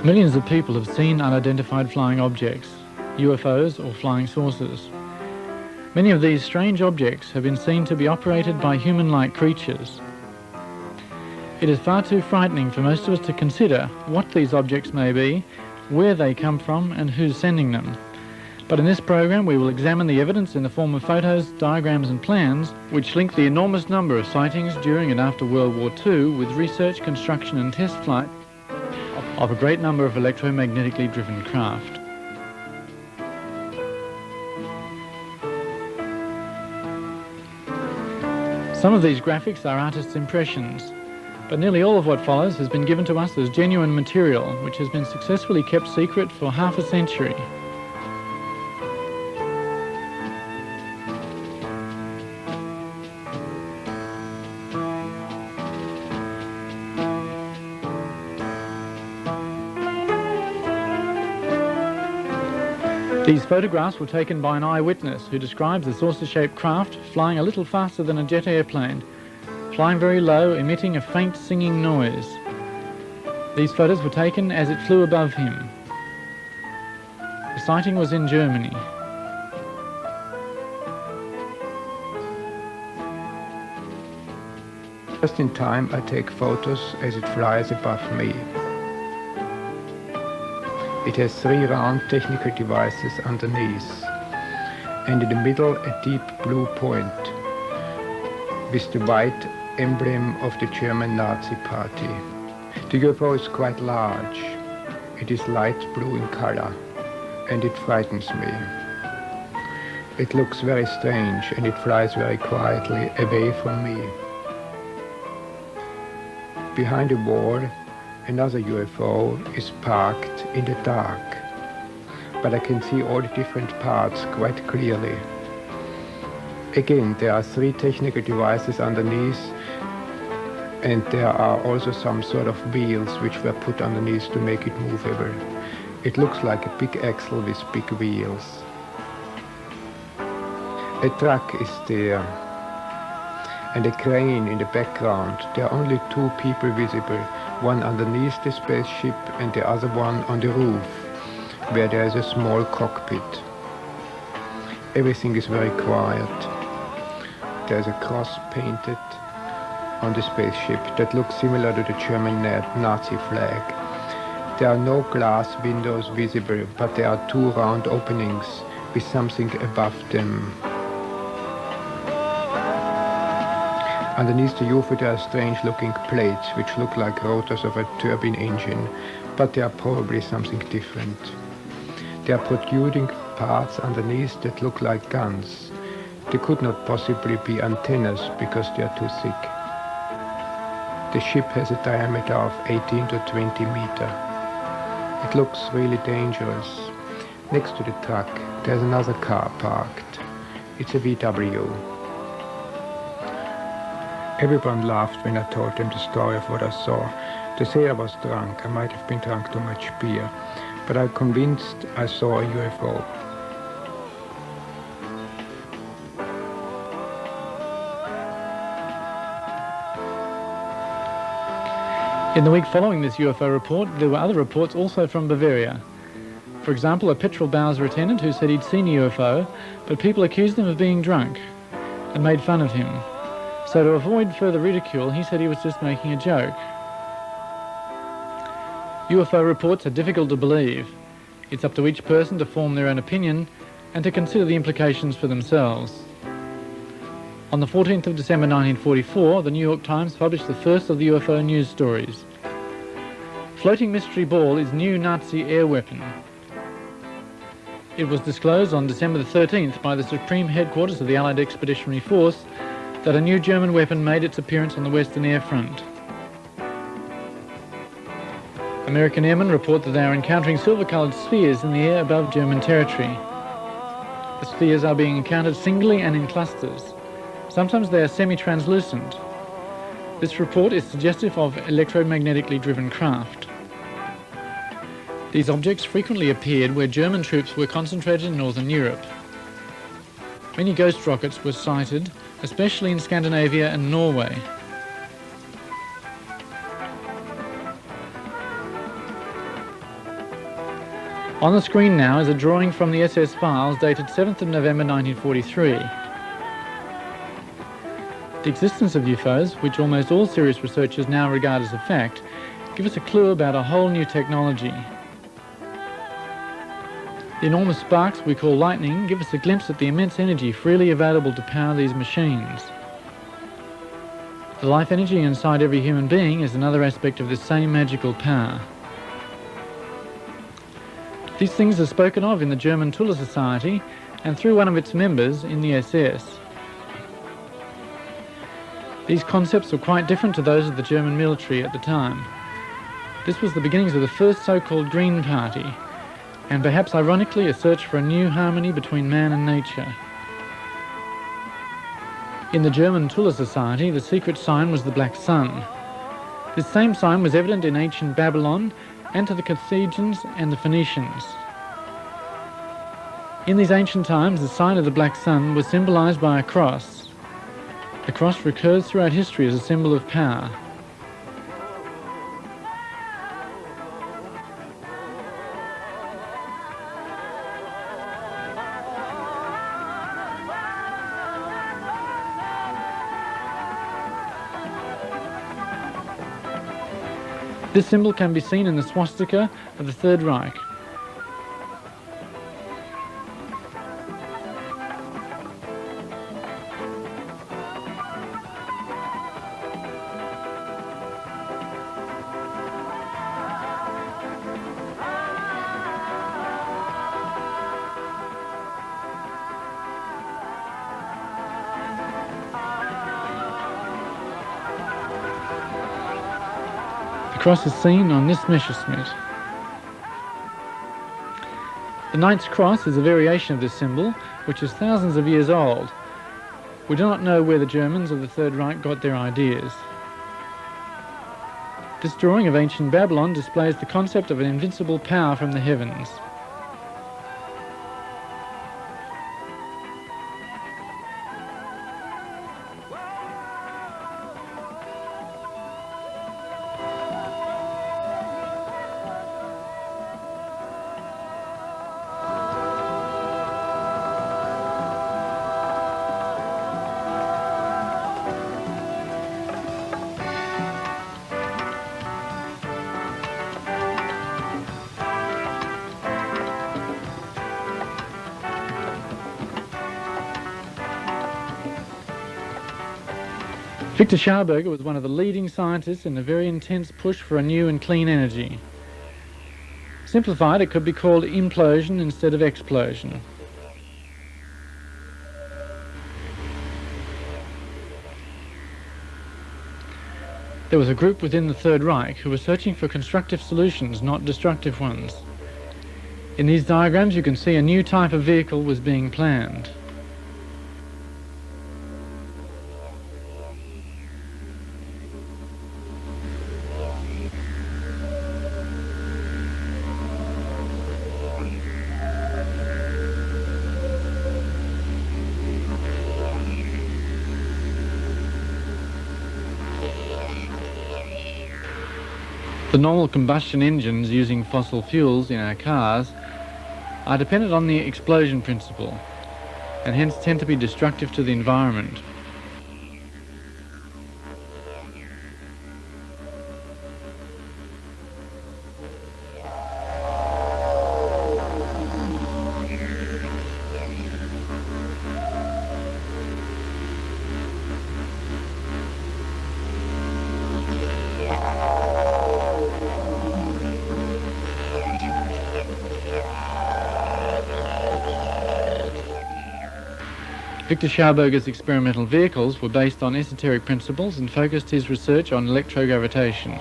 Millions of people have seen unidentified flying objects, UFOs or flying saucers. Many of these strange objects have been seen to be operated by human-like creatures. It is far too frightening for most of us to consider what these objects may be, where they come from and who's sending them. But in this program we will examine the evidence in the form of photos, diagrams and plans which link the enormous number of sightings during and after World War II with research, construction and test flight of a great number of electromagnetically driven craft. Some of these graphics are artists' impressions, but nearly all of what follows has been given to us as genuine material which has been successfully kept secret for half a century. These photographs were taken by an eyewitness who describes a saucer-shaped craft flying a little faster than a jet airplane, flying very low, emitting a faint singing noise. These photos were taken as it flew above him. The sighting was in Germany. Just in time I take photos as it flies above me. It has three round technical devices underneath, and in the middle a deep blue point with the white emblem of the German Nazi Party. The UFO is quite large. It is light blue in color, and it frightens me. It looks very strange, and it flies very quietly away from me. Behind the wall, another UFO is parked in the dark, but I can see all the different parts quite clearly. Again, there are three technical devices underneath, and there are also some sort of wheels which were put underneath to make it movable. It looks like a big axle with big wheels. A truck is there, and a crane in the background. There are only two people visible, one underneath the spaceship and the other one on the roof, where there is a small cockpit. Everything is very quiet. There is a cross painted on the spaceship that looks similar to the German Nazi flag. There are no glass windows visible, but there are two round openings with something above them. Underneath the UFO there are strange-looking plates which look like rotors of a turbine engine, but they are probably something different. There are protruding parts underneath that look like guns. They could not possibly be antennas because they are too thick. The ship has a diameter of 18 to 20 meters. It looks really dangerous. Next to the truck there's another car parked. It's a VW. Everyone laughed when I told them the story of what I saw. They say I was drunk. I might have been drunk too much beer, but I'm convinced I saw a UFO. In the week following this UFO report, there were other reports also from Bavaria. For example, a petrol Bowser attendant who said he'd seen a UFO, but people accused him of being drunk and made fun of him. So to avoid further ridicule, he said he was just making a joke. UFO reports are difficult to believe. It's up to each person to form their own opinion and to consider the implications for themselves. On the 14th of December 1944, the New York Times published the first of the UFO news stories. Floating mystery ball is new Nazi air weapon. It was disclosed on December the 13th by the Supreme Headquarters of the Allied Expeditionary Force that a new German weapon made its appearance on the Western Air Front. American airmen report that they are encountering silver-coloured spheres in the air above German territory. The spheres are being encountered singly and in clusters. Sometimes they are semi-translucent. This report is suggestive of electromagnetically driven craft. These objects frequently appeared where German troops were concentrated in Northern Europe. Many ghost rockets were sighted, especially in Scandinavia and Norway. On the screen now is a drawing from the SS files dated 7th of November 1943. The existence of UFOs, which almost all serious researchers now regard as a fact, give us a clue about a whole new technology. The enormous sparks we call lightning give us a glimpse at the immense energy freely available to power these machines. The life energy inside every human being is another aspect of this same magical power. These things are spoken of in the German Tuller Society and through one of its members in the SS. These concepts were quite different to those of the German military at the time. This was the beginnings of the first so-called Green Party, and perhaps ironically a search for a new harmony between man and nature. In the German Tuller Society, the secret sign was the black sun. This same sign was evident in ancient Babylon and to the Carthaginians and the Phoenicians. In these ancient times, the sign of the black sun was symbolized by a cross. The cross recurs throughout history as a symbol of power. This symbol can be seen in the swastika of the Third Reich. The cross is seen on this Messerschmitt. The Knight's Cross is a variation of this symbol, which is thousands of years old. We do not know where the Germans of the Third Reich got their ideas. This drawing of ancient Babylon displays the concept of an invincible power from the heavens. Victor Schauberger was one of the leading scientists in a very intense push for a new and clean energy. Simplified, it could be called implosion instead of explosion. There was a group within the Third Reich who were searching for constructive solutions, not destructive ones. In these diagrams you can see a new type of vehicle was being planned. The normal combustion engines using fossil fuels in our cars are dependent on the explosion principle and hence tend to be destructive to the environment. Victor Schauberger's experimental vehicles were based on esoteric principles and focused his research on electrogravitation.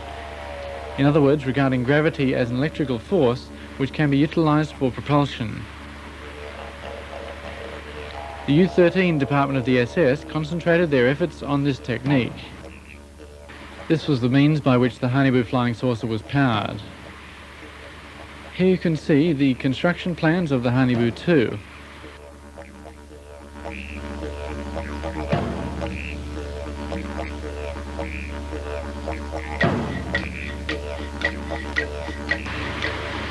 In other words, regarding gravity as an electrical force which can be utilized for propulsion. The U-13 department of the SS concentrated their efforts on this technique. This was the means by which the Hanibu flying saucer was powered. Here you can see the construction plans of the Hanibu 2.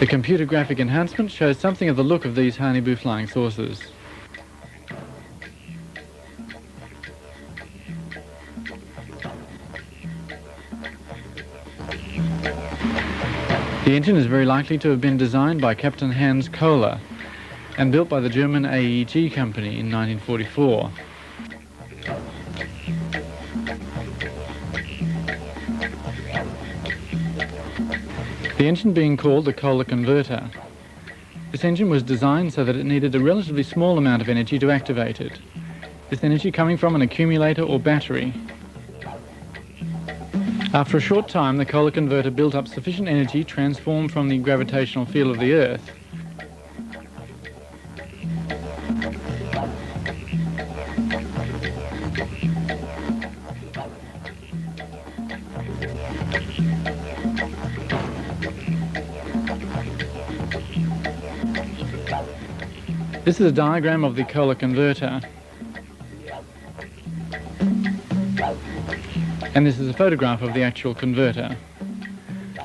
The computer graphic enhancement shows something of the look of these Hanibu flying saucers. The engine is very likely to have been designed by Captain Hans Kohler and built by the German AEG company in 1944. The engine being called the Kohler converter. This engine was designed so that it needed a relatively small amount of energy to activate it, this energy coming from an accumulator or battery. After a short time, the Kohler converter built up sufficient energy transformed from the gravitational field of the Earth This is a diagram of the Kohler converter, and this is a photograph of the actual converter,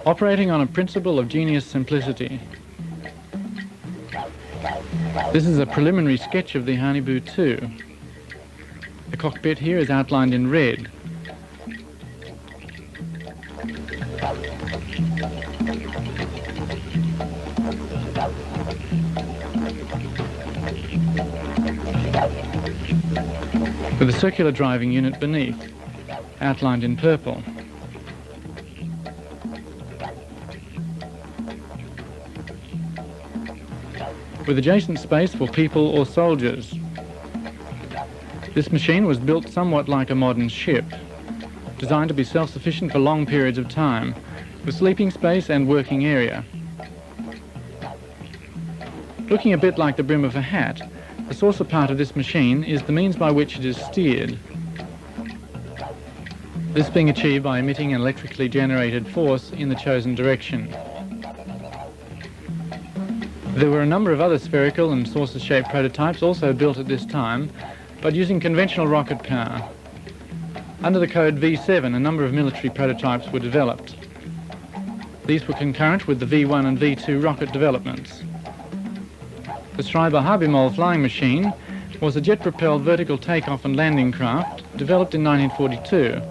operating on a principle of genius simplicity. This is a preliminary sketch of the Hanibu 2. The cockpit here is outlined in red. With a circular driving unit beneath, outlined in purple. With adjacent space for people or soldiers. This machine was built somewhat like a modern ship, designed to be self-sufficient for long periods of time, with sleeping space and working area. Looking a bit like the brim of a hat, the saucer part of this machine is the means by which it is steered. This being achieved by emitting an electrically generated force in the chosen direction. There were a number of other spherical and saucer-shaped prototypes also built at this time, but using conventional rocket power. Under the code V7, a number of military prototypes were developed. These were concurrent with the V1 and V2 rocket developments. The Schreiber-Habimol flying machine was a jet-propelled vertical takeoff and landing craft developed in 1942.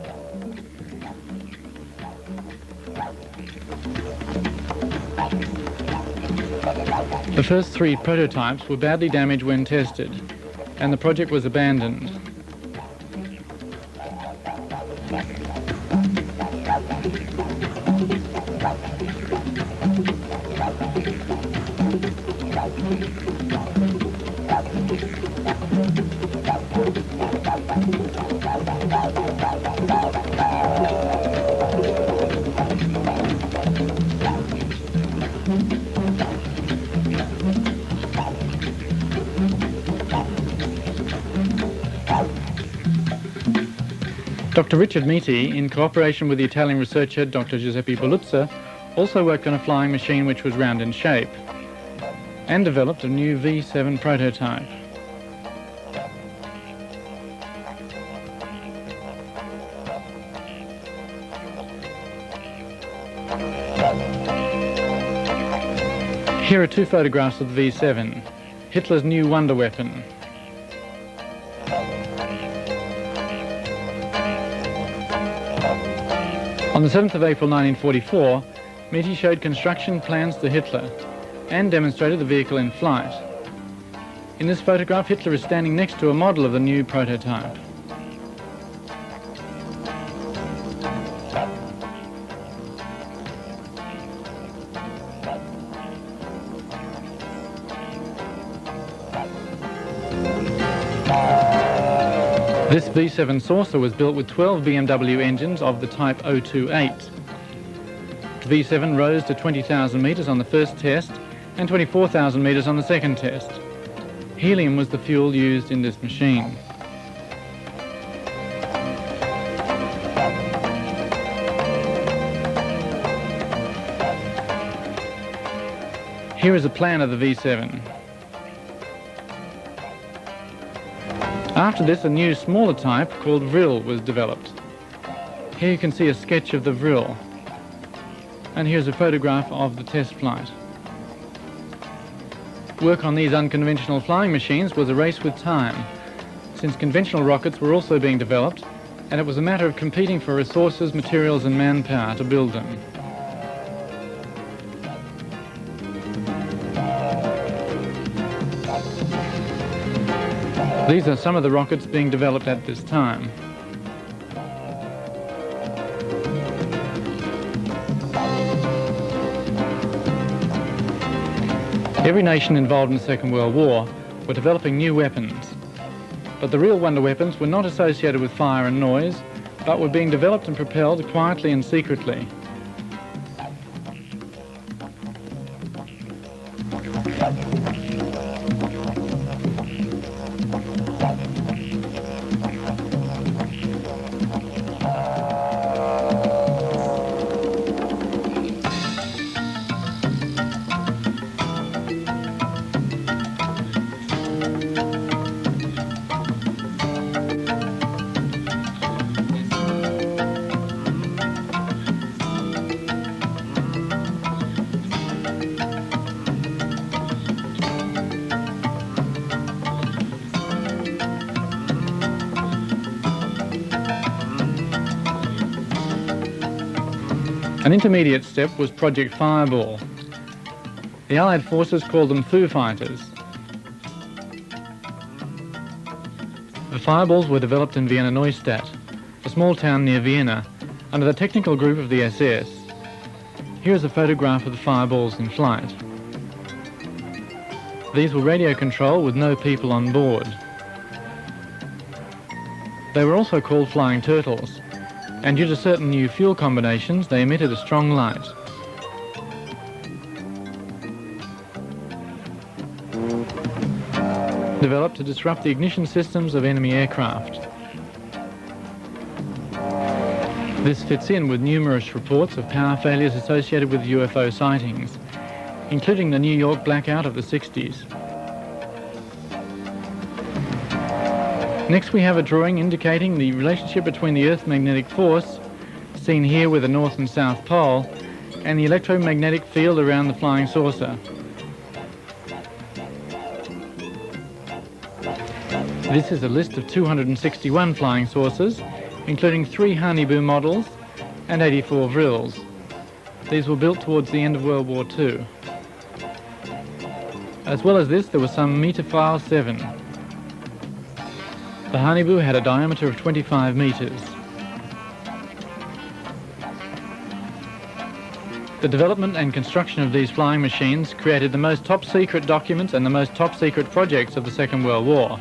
The first three prototypes were badly damaged when tested, and the project was abandoned. Dr. Richard Miti, in cooperation with the Italian researcher Dr. Giuseppe Belluzza, also worked on a flying machine which was round in shape, and developed a new V7 prototype. Here are two photographs of the V7, Hitler's new wonder weapon. On the 7th of April 1944, Miti showed construction plans to Hitler and demonstrated the vehicle in flight. In this photograph, Hitler is standing next to a model of the new prototype. This V7 saucer was built with 12 BMW engines of the type 028. The V7 rose to 20,000 metres on the first test and 24,000 metres on the second test. Helium was the fuel used in this machine. Here is a plan of the V7. After this, a new, smaller type called Vril was developed. Here you can see a sketch of the Vril, and here's a photograph of the test flight. Work on these unconventional flying machines was a race with time, since conventional rockets were also being developed, and it was a matter of competing for resources, materials and manpower to build them. These are some of the rockets being developed at this time. Every nation involved in the Second World War were developing new weapons. But the real wonder weapons were not associated with fire and noise, but were being developed and propelled quietly and secretly. An intermediate step was Project Fireball. The Allied forces called them Foo Fighters. The fireballs were developed in Vienna Neustadt, a small town near Vienna, under the technical group of the SS. Here is a photograph of the fireballs in flight. These were radio controlled with no people on board. They were also called flying turtles, and due to certain new fuel combinations, they emitted a strong light. Developed to disrupt the ignition systems of enemy aircraft. This fits in with numerous reports of power failures associated with UFO sightings, including the New York blackout of the 60s. Next we have a drawing indicating the relationship between the Earth's magnetic force, seen here with the North and South Pole, and the electromagnetic field around the flying saucer. This is a list of 261 flying saucers, including 3 Honeyboo models and 84 Vrills. These were built towards the end of World War II. As well as this, there were some Meterphile 7. The Honeyboo had a diameter of 25 meters. The development and construction of these flying machines created the most top-secret documents and the most top-secret projects of the Second World War.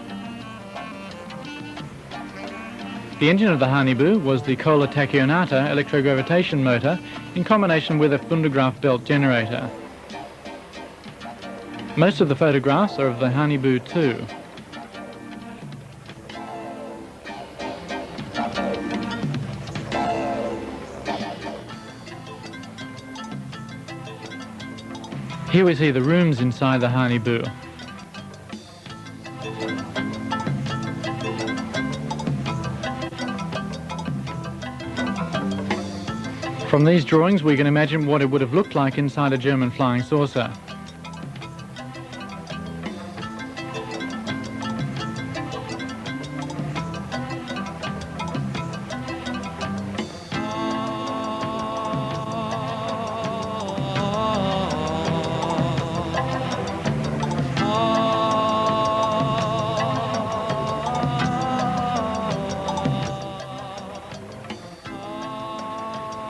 The engine of the Honeyboo was the Kohler tachionata electrogravitation motor in combination with a Fundegraf belt generator. Most of the photographs are of the Honeyboo 2. Here we see the rooms inside the Honeyboo. From these drawings we can imagine what it would have looked like inside a German flying saucer.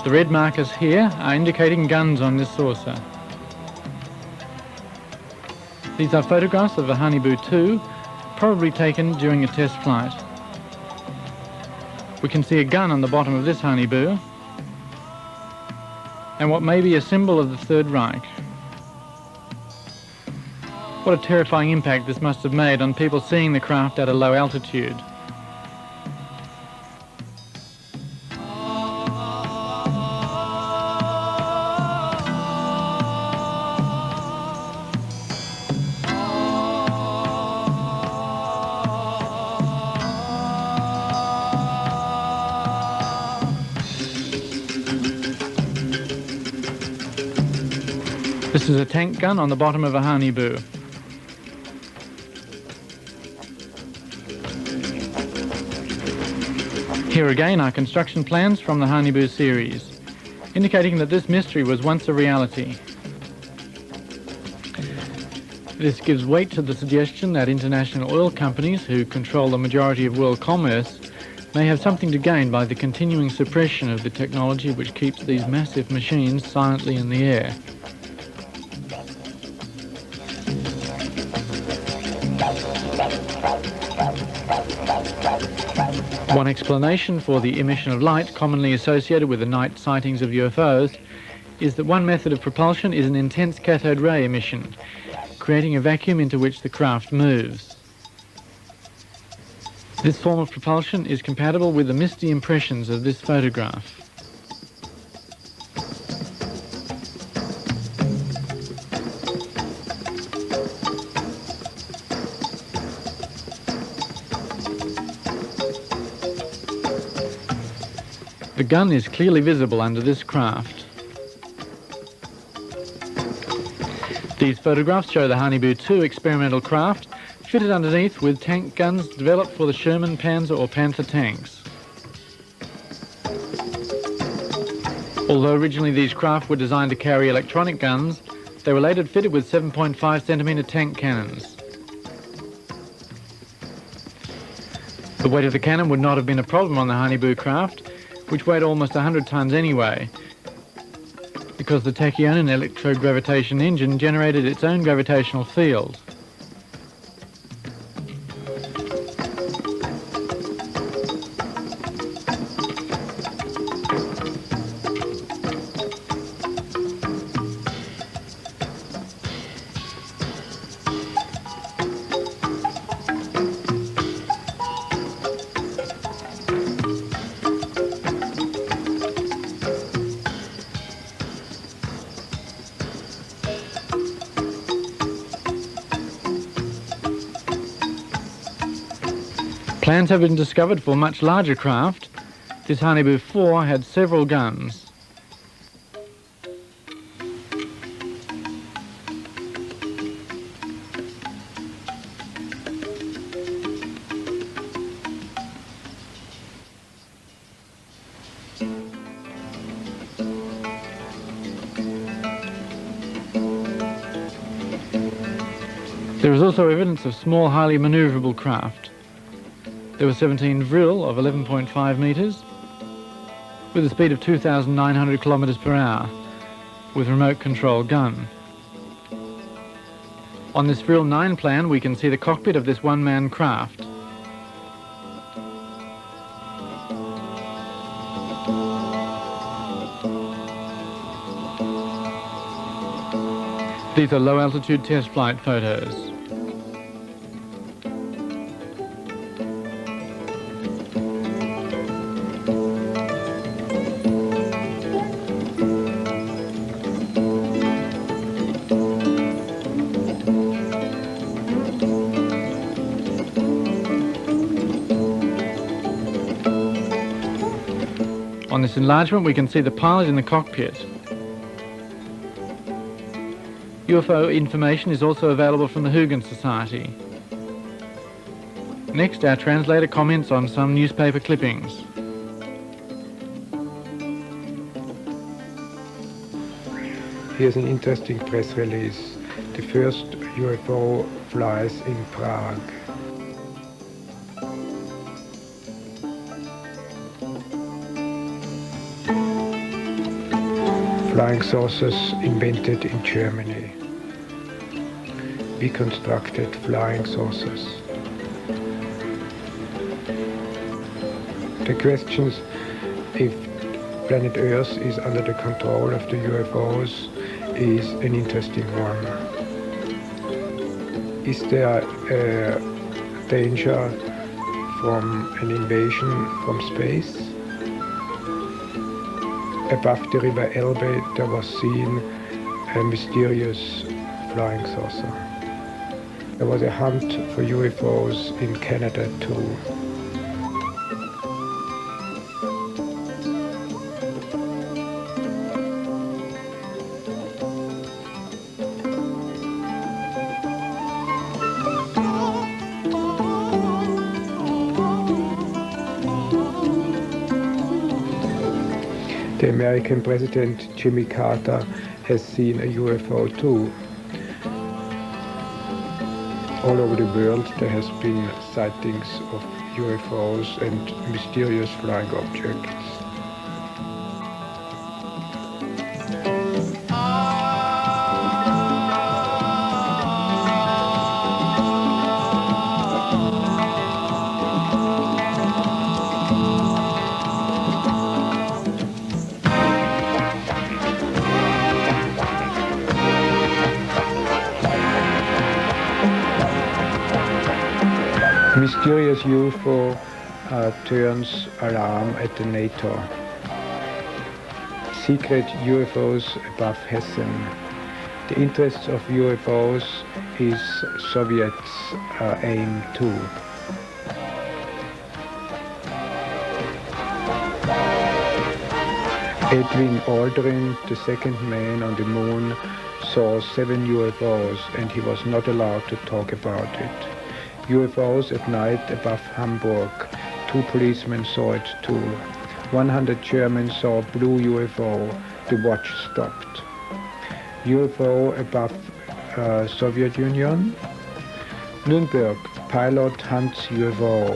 The red markers here are indicating guns on this saucer. These are photographs of the Honeyboo 2, probably taken during a test flight. We can see a gun on the bottom of this Honeyboo, and what may be a symbol of the Third Reich. What a terrifying impact this must have made on people seeing the craft at a low altitude. This is a tank gun on the bottom of a Honeyboo. Here again are construction plans from the Hanibu series, indicating that this mystery was once a reality. This gives weight to the suggestion that international oil companies, who control the majority of world commerce, may have something to gain by the continuing suppression of the technology which keeps these massive machines silently in the air. One explanation for the emission of light commonly associated with the night sightings of UFOs is that one method of propulsion is an intense cathode ray emission, creating a vacuum into which the craft moves. This form of propulsion is compatible with the misty impressions of this photograph. The gun is clearly visible under this craft. These photographs show the Hanibu 2 experimental craft fitted underneath with tank guns developed for the Sherman, Panzer or Panther tanks. Although originally these craft were designed to carry electronic guns, they were later fitted with 7.5cm tank cannons. The weight of the cannon would not have been a problem on the Hanibu craft, which weighed almost 100 tons anyway, because the tachyonin electrogravitation engine generated its own gravitational field. Plans have been discovered for much larger craft. This Hanibu 4 had several guns. There is also evidence of small, highly manoeuvrable craft. There were 17 vril of 11.5 metres with a speed of 2,900 kilometres per hour with remote control gun. On this vril 9 plan we can see the cockpit of this one-man craft. These are low-altitude test flight photos. On this enlargement we can see the pilot in the cockpit. UFO information is also available from the Huygens Society. Next, our translator comments on some newspaper clippings. Here's an interesting press release. The first UFO flies in Prague. Flying saucers invented in Germany. Reconstructed flying saucers. The questions if planet Earth is under the control of the UFOs is an interesting one. Is there a danger from an invasion from space? Above the river Elbe there was seen a mysterious flying saucer. There was a hunt for UFOs in Canada too. American President Jimmy Carter has seen a UFO too. All over the world there has been sightings of UFOs and mysterious flying objects. Mysterious UFO turns alarm at the NATO. Secret UFOs above Hessen. The interests of UFOs is Soviets' aim too. Edwin Aldrin, the second man on the moon, saw 7 UFOs and he was not allowed to talk about it. UFOs at night above Hamburg. 2 policemen saw it too. 100 Germans saw a blue UFO. The watch stopped. UFO above Soviet Union. Nuremberg. Pilot hunts UFO.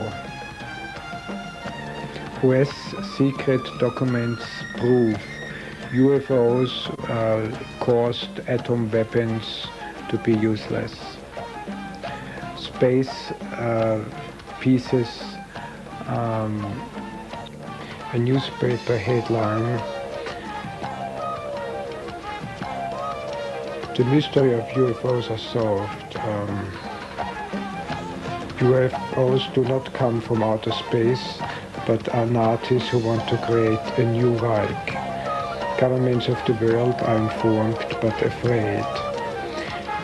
US secret documents prove UFOs caused atom weapons to be useless. Space pieces, a newspaper headline. The mystery of UFOs are solved. UFOs do not come from outer space, but are Nazis who want to create a new Reich. Governments of the world are informed but afraid.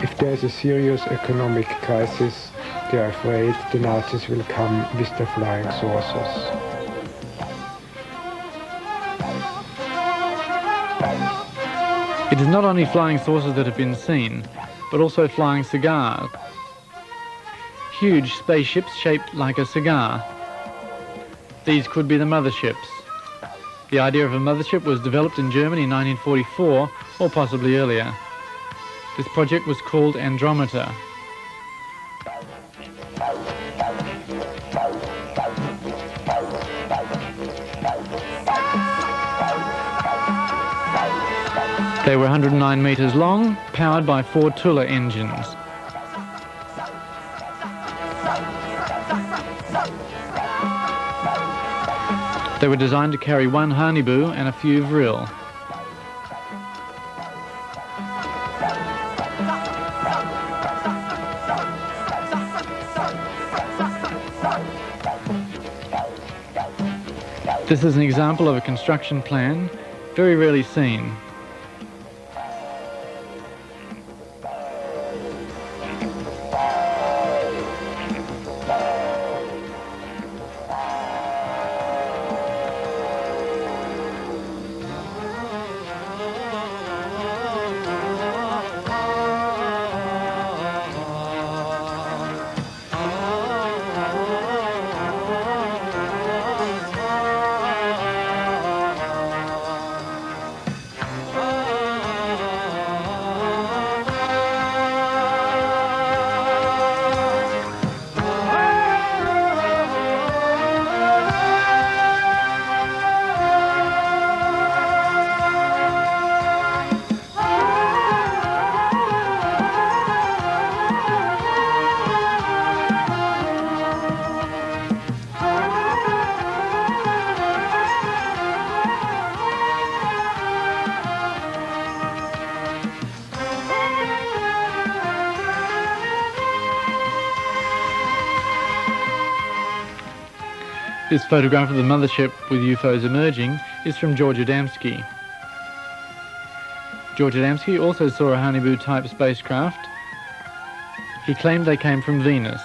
If there is a serious economic crisis, they are afraid the Nazis will come with their flying saucers. It is not only flying saucers that have been seen, but also flying cigars. Huge spaceships shaped like a cigar. These could be the motherships. The idea of a mothership was developed in Germany in 1944, or possibly earlier. This project was called Andromeda. They were 109 meters long, powered by 4 Tula engines. They were designed to carry 1 Hanibu and a few vril. This is an example of a construction plan, very rarely seen. This photograph of the mothership with UFOs emerging is from George Adamski. George Adamski also saw a Hanibu-type spacecraft. He claimed they came from Venus.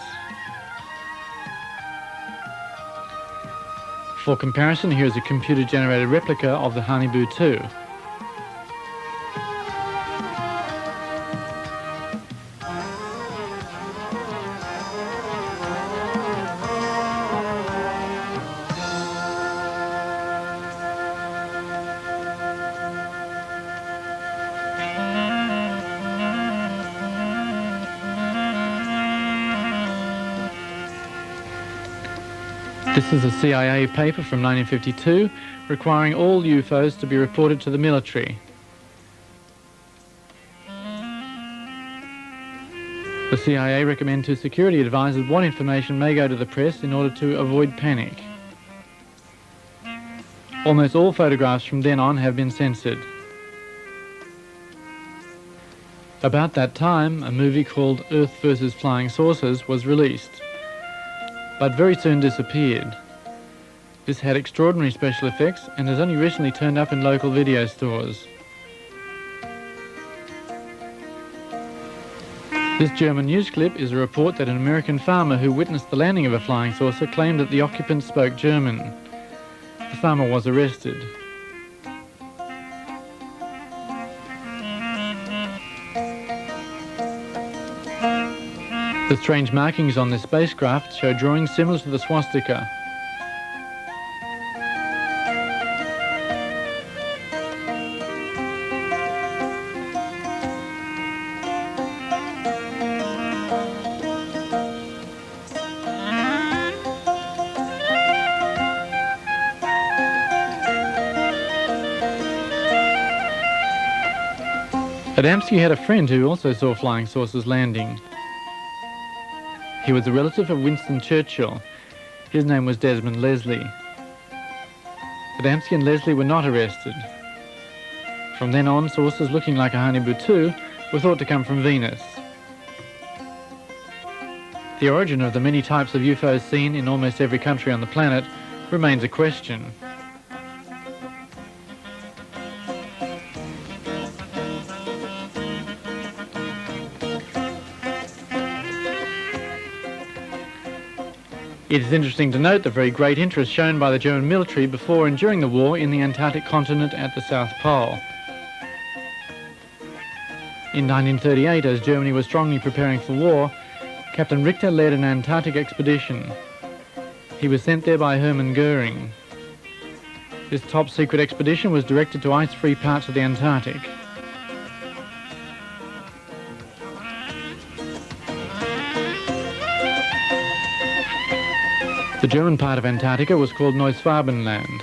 For comparison, here is a computer-generated replica of the Hanibu 2. This is a CIA paper from 1952 requiring all UFOs to be reported to the military. The CIA recommend to security advisors what information may go to the press in order to avoid panic. Almost all photographs from then on have been censored. About that time, a movie called Earth vs. Flying Saucers was released, but very soon disappeared. This had extraordinary special effects and has only recently turned up in local video stores. This German news clip is a report that an American farmer who witnessed the landing of a flying saucer claimed that the occupants spoke German. The farmer was arrested. The strange markings on this spacecraft show drawings similar to the swastika. Adamski had a friend who also saw flying saucers landing. He was a relative of Winston Churchill. His name was Desmond Leslie. Adamski and Leslie were not arrested. From then on, saucers looking like a Hane-Butu were thought to come from Venus. The origin of the many types of UFOs seen in almost every country on the planet remains a question. It is interesting to note the very great interest shown by the German military before and during the war in the Antarctic continent at the South Pole. In 1938, as Germany was strongly preparing for war, Captain Richter led an Antarctic expedition. He was sent there by Hermann Goering. This top-secret expedition was directed to ice-free parts of the Antarctic. The German part of Antarctica was called Neuschwabenland.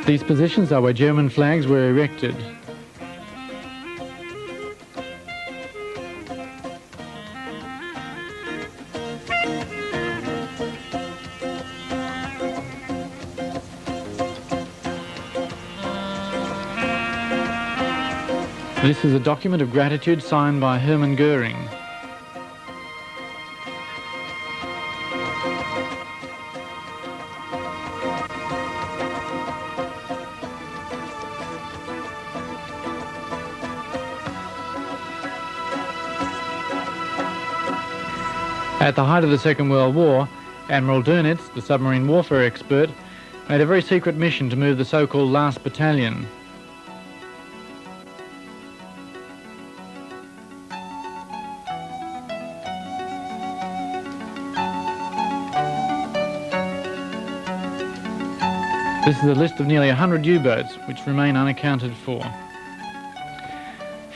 These positions are where German flags were erected. This is a document of gratitude signed by Hermann Goering. At the height of the Second World War, Admiral Dönitz, the submarine warfare expert, made a very secret mission to move the so-called Last Battalion. This is a list of nearly 100 U-boats which remain unaccounted for.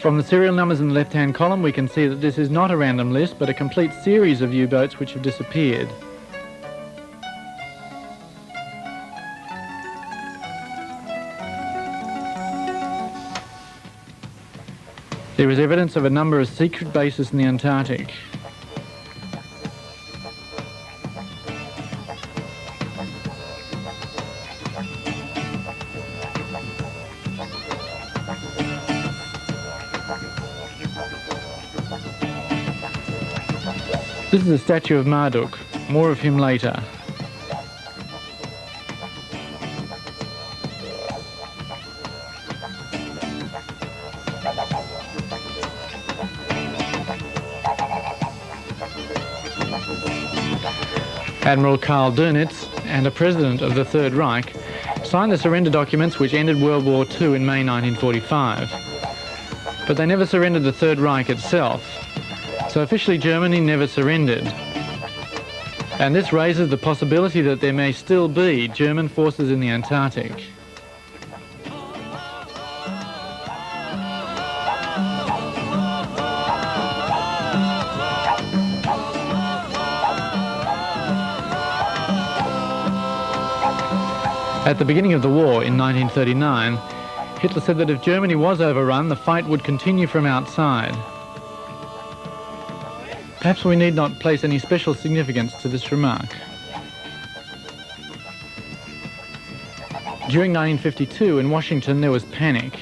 From the serial numbers in the left-hand column we can see that this is not a random list but a complete series of U-boats which have disappeared. There is evidence of a number of secret bases in the Antarctic. This is a statue of Marduk, more of him later. Admiral Karl Dönitz and a president of the Third Reich signed the surrender documents which ended World War II in May 1945. But they never surrendered the Third Reich itself. So officially Germany never surrendered. And this raises the possibility that there may still be German forces in the Antarctic. At the beginning of the war in 1939, Hitler said that if Germany was overrun, the fight would continue from outside. Perhaps we need not place any special significance to this remark. During 1952 in Washington there was panic.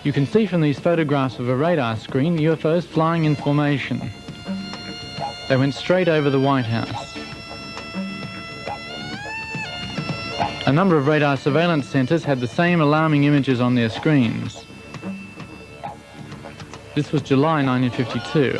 You can see from these photographs of a radar screen UFOs flying in formation. They went straight over the White House. A number of radar surveillance centres had the same alarming images on their screens. This was July 1952.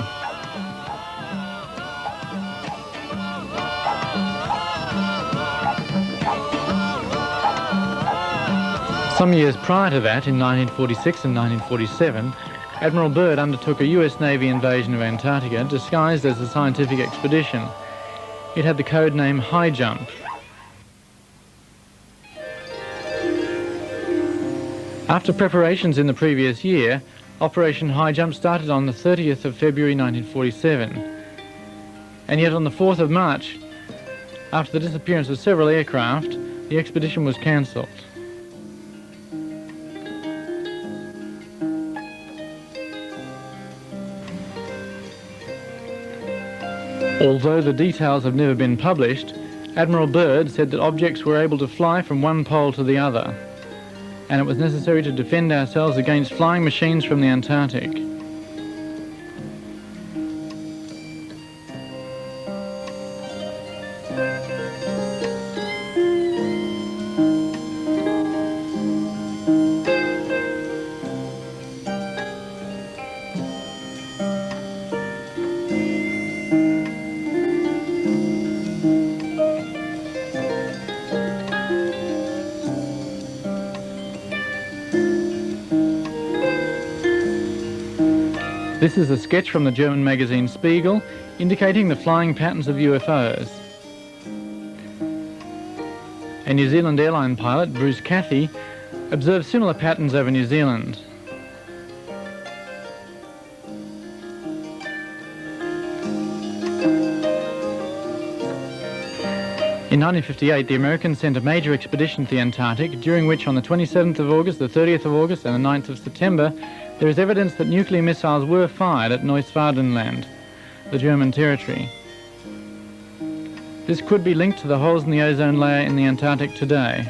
Some years prior to that, in 1946 and 1947, Admiral Byrd undertook a US Navy invasion of Antarctica disguised as a scientific expedition. It had the code name High Jump. After preparations in the previous year, Operation High Jump started on the 30th of February 1947. And yet on the 4th of March, after the disappearance of several aircraft, the expedition was cancelled. Although the details have never been published, Admiral Byrd said that objects were able to fly from one pole to the other, and it was necessary to defend ourselves against flying machines from the Antarctic. This is a sketch from the German magazine Spiegel indicating the flying patterns of UFOs. A New Zealand airline pilot, Bruce Cathy, observed similar patterns over New Zealand. In 1958, the Americans sent a major expedition to the Antarctic, during which on the 27th of August, the 30th of August and the 9th of September, there is evidence that nuclear missiles were fired at Neuschwadenland, the German territory. This could be linked to the holes in the ozone layer in the Antarctic today.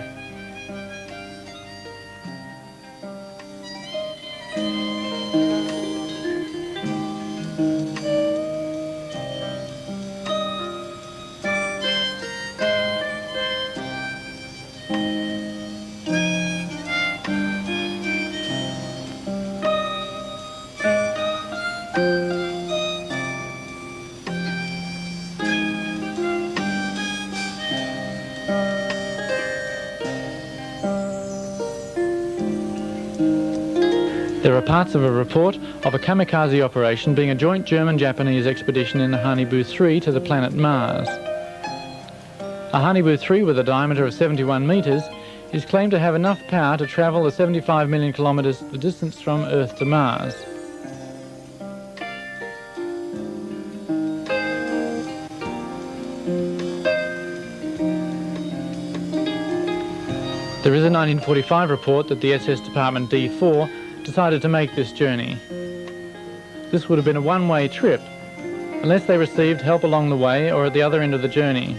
There are parts of a report of a kamikaze operation being a joint German-Japanese expedition in the Hanibu 3 to the planet Mars. A Hanibu 3 with a diameter of 71 metres is claimed to have enough power to travel the 75 million kilometres the distance from Earth to Mars. There is a 1945 report that the SS Department D4 decided to make this journey. This would have been a one-way trip, unless they received help along the way or at the other end of the journey.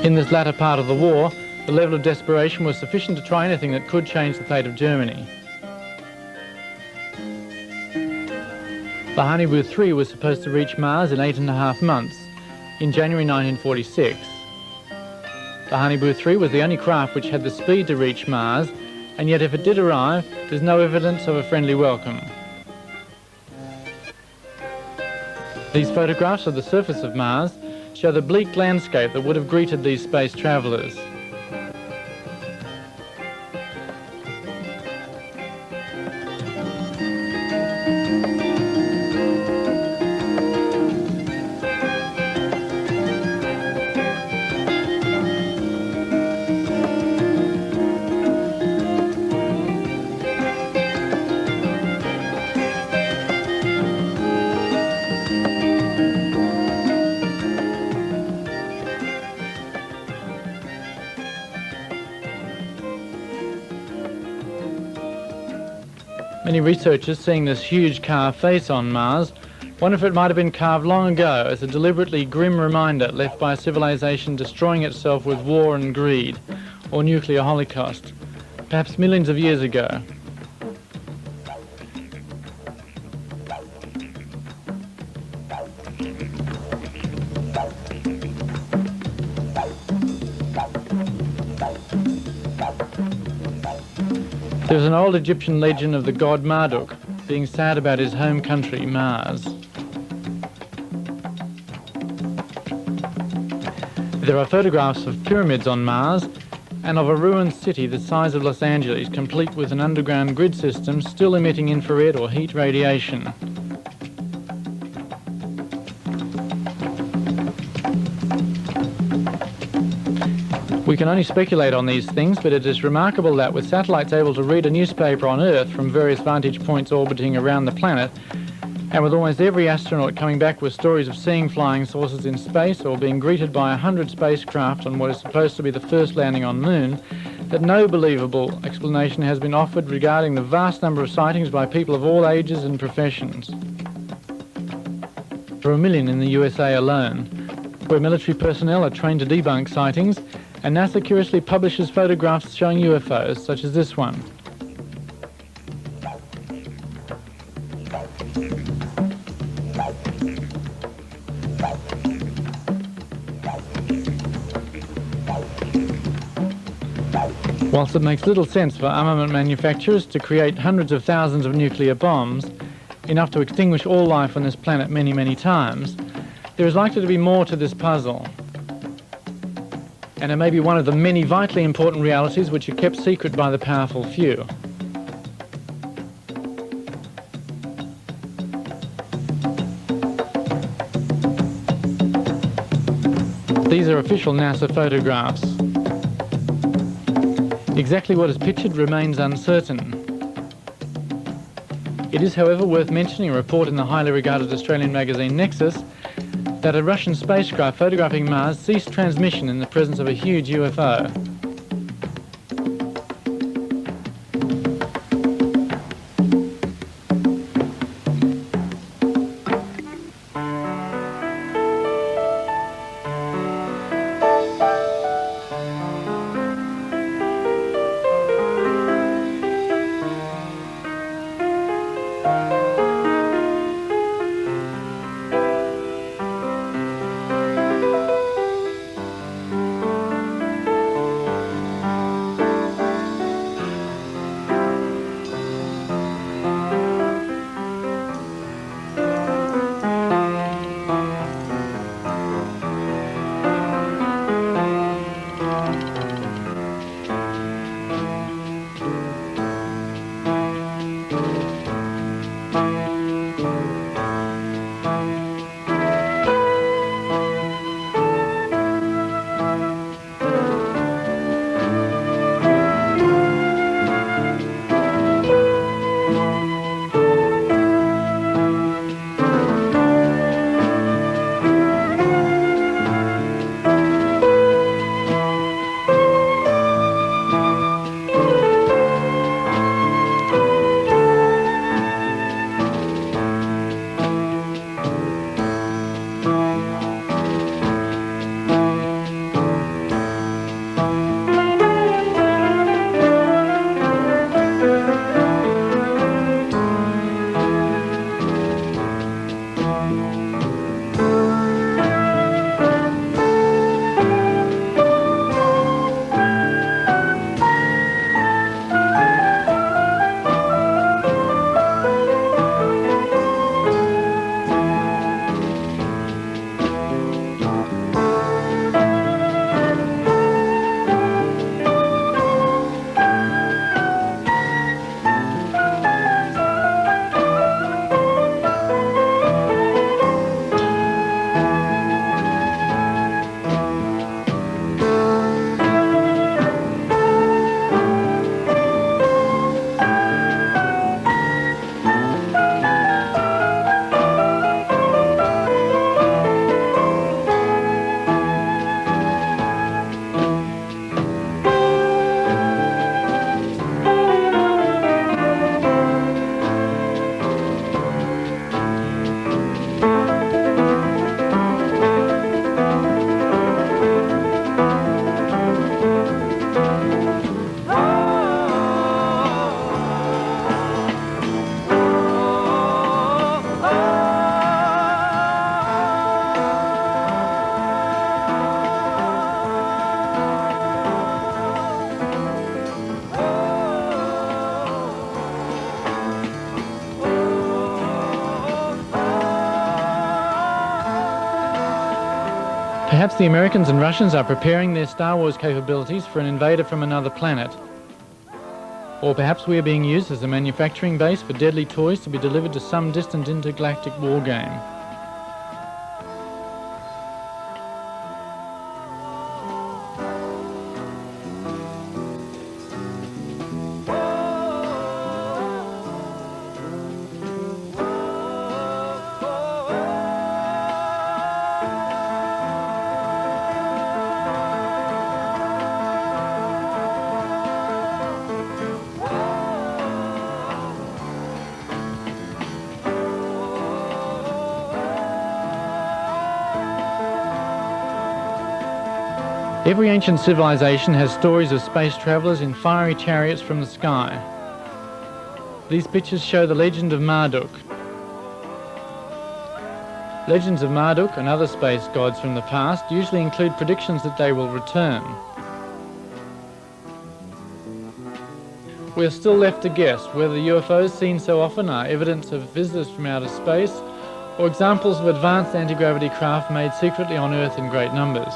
In this latter part of the war, the level of desperation was sufficient to try anything that could change the fate of Germany. The Hanibu 3 was supposed to reach Mars in 8.5 months, in January 1946. The Hanibu 3 was the only craft which had the speed to reach Mars, and yet if it did arrive, there's no evidence of a friendly welcome. These photographs of the surface of Mars show the bleak landscape that would have greeted these space travellers. Many researchers, seeing this huge carved face on Mars, wonder if it might have been carved long ago as a deliberately grim reminder left by a civilization destroying itself with war and greed, or nuclear holocaust, perhaps millions of years ago. There's an old Egyptian legend of the god Marduk being sad about his home country, Mars. There are photographs of pyramids on Mars and of a ruined city the size of Los Angeles, complete with an underground grid system still emitting infrared or heat radiation. We can only speculate on these things, but it is remarkable that with satellites able to read a newspaper on Earth from various vantage points orbiting around the planet, and with almost every astronaut coming back with stories of seeing flying saucers in space or being greeted by 100 spacecraft on what is supposed to be the first landing on Moon, that no believable explanation has been offered regarding the vast number of sightings by people of all ages and professions. There are 1 million in the USA alone, where military personnel are trained to debunk sightings, and NASA curiously publishes photographs showing UFOs, such as this one. Whilst it makes little sense for armament manufacturers to create hundreds of thousands of nuclear bombs, enough to extinguish all life on this planet many, many times, there is likely to be more to this puzzle. And it may be one of the many vitally important realities which are kept secret by the powerful few. These are official NASA photographs. Exactly what is pictured remains uncertain. It is, however, worth mentioning a report in the highly regarded Australian magazine Nexus that a Russian spacecraft photographing Mars ceased transmission in the presence of a huge UFO. Perhaps the Americans and Russians are preparing their Star Wars capabilities for an invader from another planet. Or perhaps we are being used as a manufacturing base for deadly toys to be delivered to some distant intergalactic war game. Every ancient civilization has stories of space travellers in fiery chariots from the sky. These pictures show the legend of Marduk. Legends of Marduk and other space gods from the past usually include predictions that they will return. We are still left to guess whether the UFOs seen so often are evidence of visitors from outer space or examples of advanced anti-gravity craft made secretly on Earth in great numbers.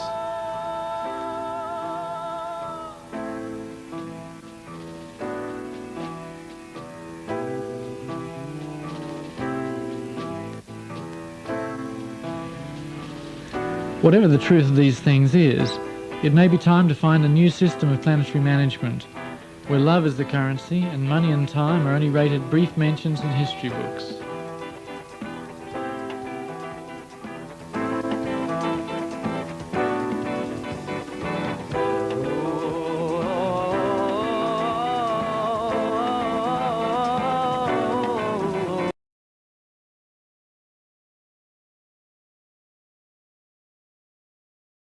Whatever the truth of these things is, it may be time to find a new system of planetary management, where love is the currency and money and time are only rated brief mentions in history books.